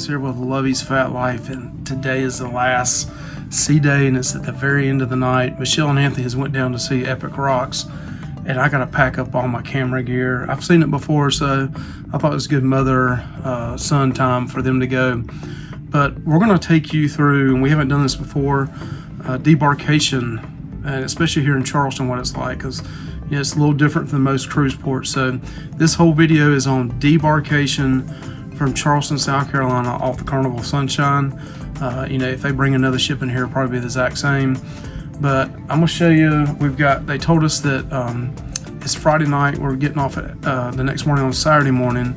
guys here with Lovey's Fat Life, and today is the last sea day, and it's at the very end of the night. Michelle and Anthony has went down to see Epic Rocks, and I gotta pack up all my camera gear. I've seen it before, so I thought it was good mother-son time for them to go. But we're gonna take you through, and we haven't done this before, Debarkation, and especially here in Charleston, what it's like, because it's a little different than most cruise ports. So this whole video is on Debarkation from Charleston, South Carolina, off the Carnival Sunshine. If they bring another ship in here, it'll probably be the exact same. But I'm gonna show you, they told us that it's Friday night, we're getting off at the next morning on Saturday morning.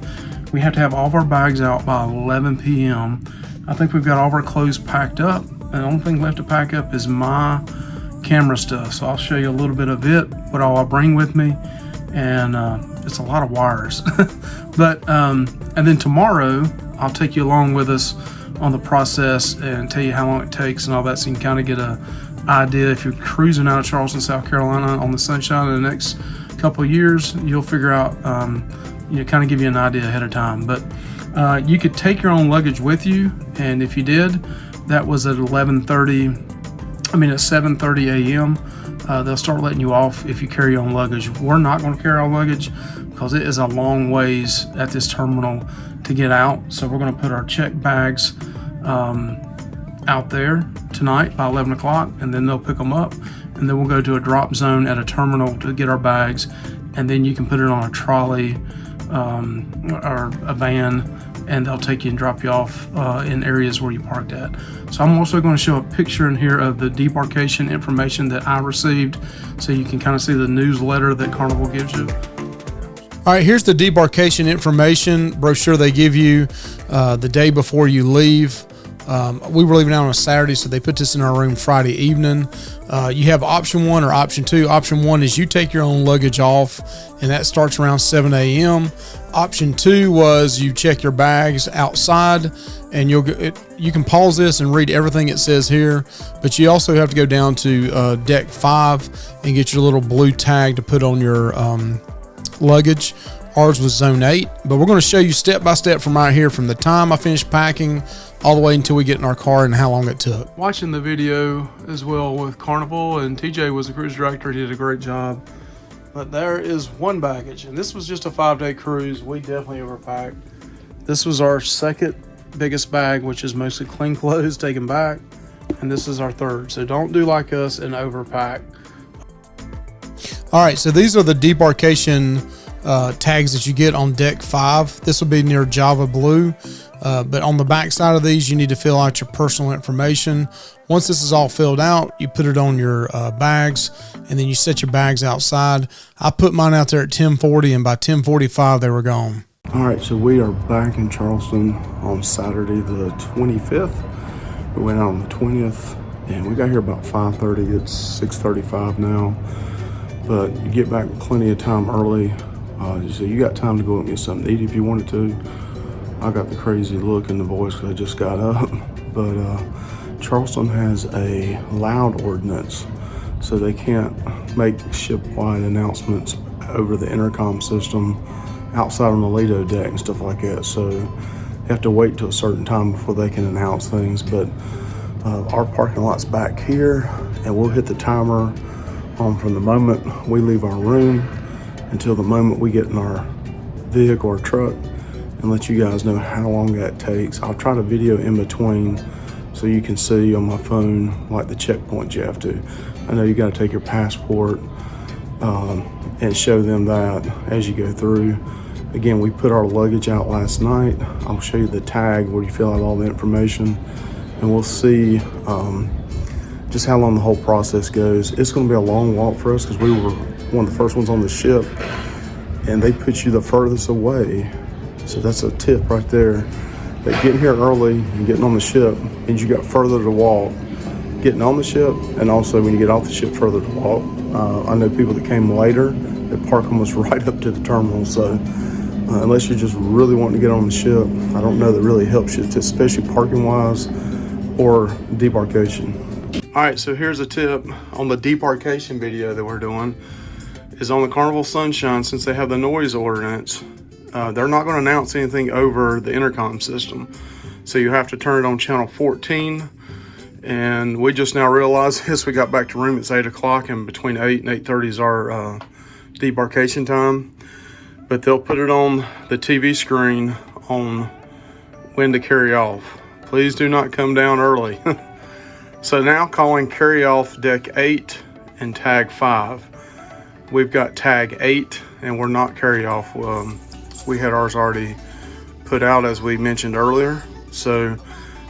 We have to have all of our bags out by 11 p.m. I think we've got all of our clothes packed up. The only thing left to pack up is my camera stuff. So I'll show you a little bit of it, what all I bring with me. And it's a lot of wires. But and then tomorrow I'll take you along with us on the process and tell you how long it takes and all that, so you can kind of get a idea. If you're cruising out of Charleston, South Carolina on the Sunshine in the next couple of years, you'll figure out, kind of give you an idea ahead of time. But you could take your own luggage with you, and if you did, that was at 7:30 a.m. They'll start letting you off if you carry your own luggage. We're not going to carry our luggage because it is a long ways at this terminal to get out. So we're going to put our check bags out there tonight by 11 o'clock, and then they'll pick them up, and then we'll go to a drop zone at a terminal to get our bags, and then you can put it on a trolley or a van, and they'll take you and drop you off in areas where you parked at. So I'm also going to show a picture in here of the debarkation information that I received, so you can kind of see the newsletter that Carnival gives you. All right, here's the debarkation information brochure they give you the day before you leave. We were leaving out on a Saturday, so they put this in our room Friday evening. You have option 1 or option 2. Option 1 is you take your own luggage off, and that starts around 7 a.m. Option 2 was you check your bags outside, and you can pause this and read everything it says here, but you also have to go down to deck 5 and get your little blue tag to put on your luggage. Ours was zone 8, but we're going to show you step by step from right here, from the time I finished packing all the way until we get in our car, and how long it took. Watching the video as well with Carnival, and TJ was the cruise director, he did a great job. But there is one baggage, and this was just a 5-day cruise. We definitely overpacked. This was our second biggest bag, which is mostly clean clothes taken back, and this is our third. So don't do like us and overpack. All right, so these are the debarkation tags that you get on deck 5. This will be near Java Blue, but on the back side of these, you need to fill out your personal information. Once this is all filled out, you put it on your bags, and then you set your bags outside. I put mine out there at 10:40, and by 10:45 they were gone. All right, so we are back in Charleston on Saturday the 25th. We went out on the 20th, and we got here about 5:30. It's 6:35 now, but you get back plenty of time early. So you got time to go and get something to eat if you wanted to. I got the crazy look in the voice because I just got up. But Charleston has a loud ordinance, so they can't make ship-wide announcements over the intercom system outside on the Lido deck and stuff like that. So you have to wait till a certain time before they can announce things. But our parking lot's back here, and we'll hit the timer from the moment we leave our room until the moment we get in our vehicle or truck, and let you guys know how long that takes. I'll try to video in between so you can see on my phone like the checkpoints you have to. I know you got to take your passport and show them that as you go through. Again, we put our luggage out last night. I'll show you the tag where you fill out all the information, and we'll see just how long the whole process goes. It's going to be a long walk for us because we were one of the first ones on the ship, and they put you the furthest away. So that's a tip right there, that getting here early and getting on the ship means you got further to walk getting on the ship, and also when you get off the ship, further to walk. I know people that came later that park almost right up to the terminal, so unless you're just really wanting to get on the ship, I don't know that really helps you, especially parking wise or debarkation. All right, so here's a tip on the debarkation video that we're doing. Is on the Carnival Sunshine, since they have the noise ordinance, they're not going to announce anything over the intercom system. So you have to turn it on channel 14. And we just now realized this. We got back to room, it's 8 o'clock, and between 8 and 8:30 is our debarkation time. But they'll put it on the TV screen on when to carry off. Please do not come down early. So now calling carry off deck 8 and tag 5. We've got tag 8 and we're not carry off. We had ours already put out as we mentioned earlier. So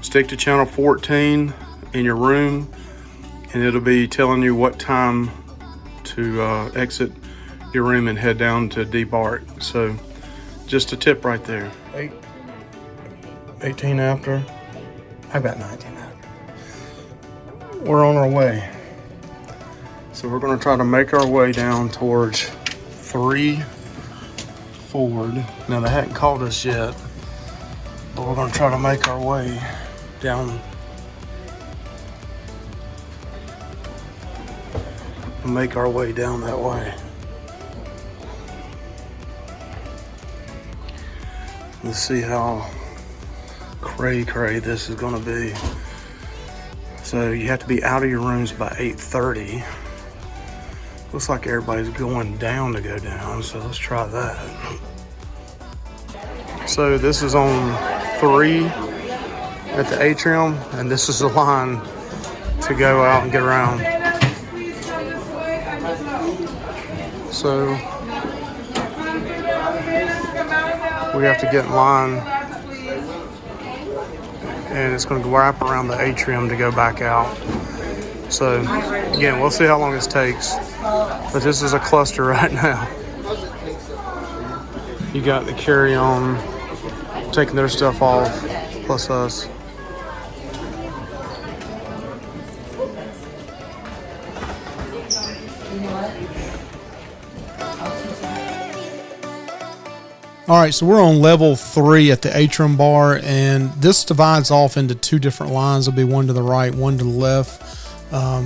stick to channel 14 in your room and it'll be telling you what time to exit your room and head down to debark. So just a tip right there. 18 after. I've got 19 after. We're on our way. So we're going to try to make our way down towards 3 forward. Now they hadn't called us yet, but we're going to try to make our way down that way. Let's see how cray this is going to be. So you have to be out of your rooms by 8:30. Looks like everybody's going down to go down, so let's try that. So this is on 3 at the Atrium, and this is the line to go out and get around. So we have to get in line, and it's going to wrap around the Atrium to go back out. So again, we'll see how long this takes, but this is a cluster right now. You got the carry-on taking their stuff off, plus us. All right, so we're on level 3 at the Atrium bar, and this divides off into 2 different lines. There'll be one to the right, one to the left.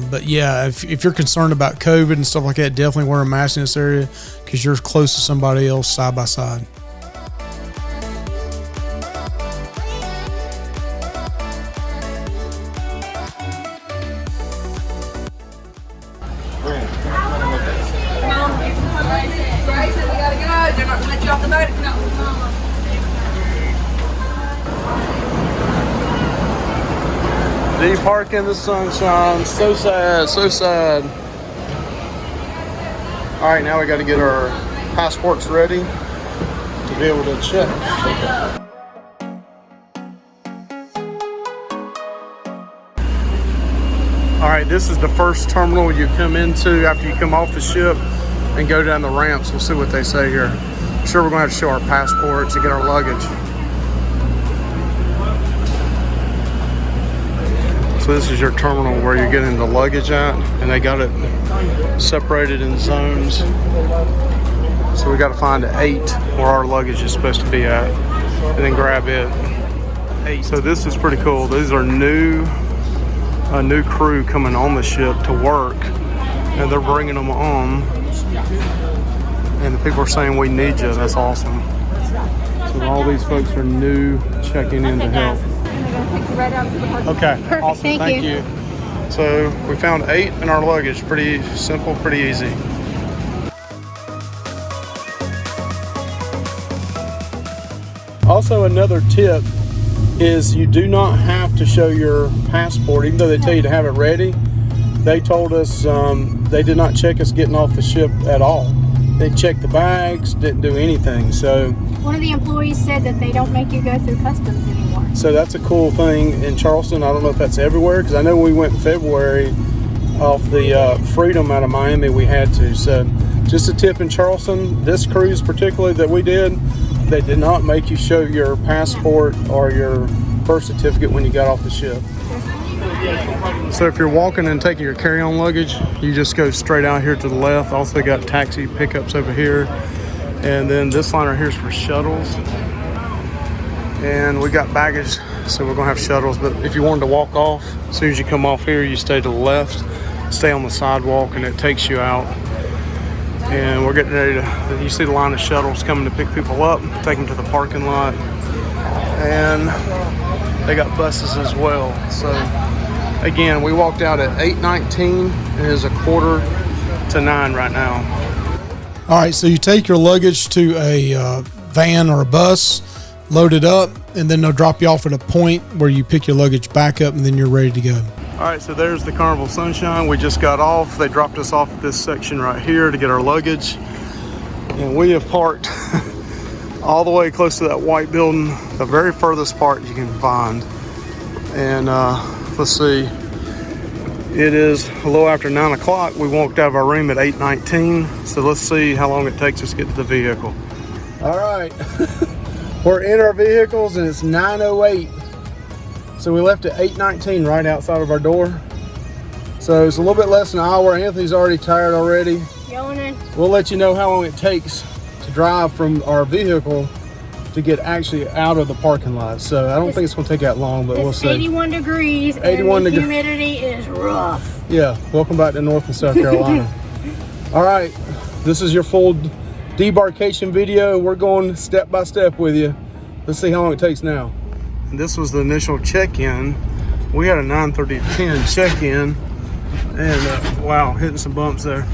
But yeah, if you're concerned about COVID and stuff like that, definitely wear a mask in this area because you're close to somebody else side by side. Debark in the sunshine. So sad, so sad. All right, now we got to get our passports ready to be able to check. All right, this is the first terminal you come into after you come off the ship and go down the ramps. We'll see what they say here. I'm sure we're going to have to show our passports and get our luggage. So this is your terminal where you're getting the luggage at, and they got it separated in zones. So we got to find 8 where our luggage is supposed to be at, and then grab it. 8. So this is pretty cool. These are a new crew coming on the ship to work, and they're bringing them on. And the people are saying we need you. That's awesome. So all these folks are new, checking in to help. Okay, perfect. Awesome. Thank you. So we found 8 in our luggage. Pretty simple, pretty easy. Also, another tip is you do not have to show your passport, even though they tell you to have it ready. They told us they did not check us getting off the ship at all. They checked the bags, didn't do anything. So one of the employees said that they don't make you go through customs anymore. So that's a cool thing in Charleston. I don't know if that's everywhere, because I know when we went in February off the Freedom out of Miami, we had to. So just a tip in Charleston, this cruise particularly that we did, they did not make you show your passport or your birth certificate when you got off the ship. So if you're walking and taking your carry-on luggage, you just go straight out here to the left. Also got taxi pickups over here. And then this line right here is for shuttles. And we got baggage, so we're gonna have shuttles. But if you wanted to walk off, as soon as you come off here, you stay to the left, stay on the sidewalk, and it takes you out. And we're getting ready to, you see the line of shuttles coming to pick people up, take them to the parking lot. And they got buses as well. So again, we walked out at 8:19 and it is 8:45 right now. All right, so you take your luggage to a van or a bus, load it up, and then they'll drop you off at a point where you pick your luggage back up and then you're ready to go. All right, so there's the Carnival Sunshine. We just got off. They dropped us off at this section right here to get our luggage. And we have parked all the way close to that white building, the very furthest part you can find. And let's see, it is a little after 9 o'clock. We walked out of our room at 8:19. So let's see how long it takes us to get to the vehicle. All right, we're in our vehicles and it's 9:08. So we left at 8:19 right outside of our door. So it's a little bit less than an hour. Anthony's already tired already. Yawning. We'll let you know how long it takes to drive from our vehicle to get actually out of the parking lot. So I don't think it's going to take that long, but we'll see. 81 degrees 81 and the degrees. humidity is rough. Yeah, welcome back to North and South Carolina. All right, this is your full debarkation video. We're going step by step with you. Let's see how long it takes now. And this was the initial check-in. We had a 9:30 to 10 check-in, and wow, hitting some bumps there.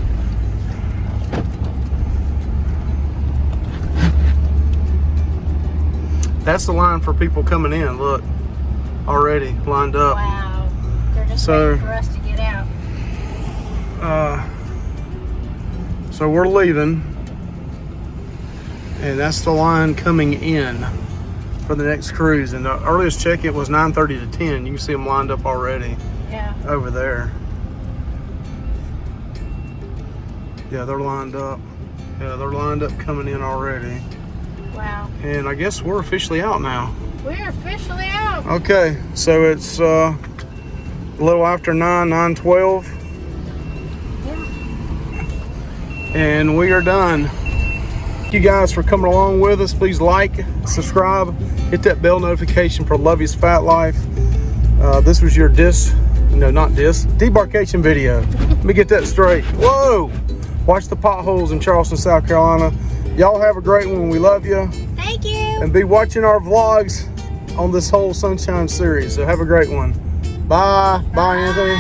That's the line for people coming in. Look, already lined up. Wow, they're just waiting for us to get out. So we're leaving, and that's the line coming in for the next cruise. And the earliest check-in was 9:30 to 10. You can see them lined up already. Yeah. Over there. Yeah, they're lined up. Yeah, they're lined up coming in already. Wow. And I guess we're officially out now. We're officially out. Okay, so it's a little after 9:12. Yeah. And we are done. Thank you guys for coming along with us. Please like, subscribe, hit that bell notification for Lovey's Fat Life. This was your debarkation video. Let me get that straight. Whoa! Watch the potholes in Charleston, South Carolina. Y'all have a great one. We love you. Thank you. And be watching our vlogs on this whole Sunshine series. So have a great one. Bye. Bye, Anthony.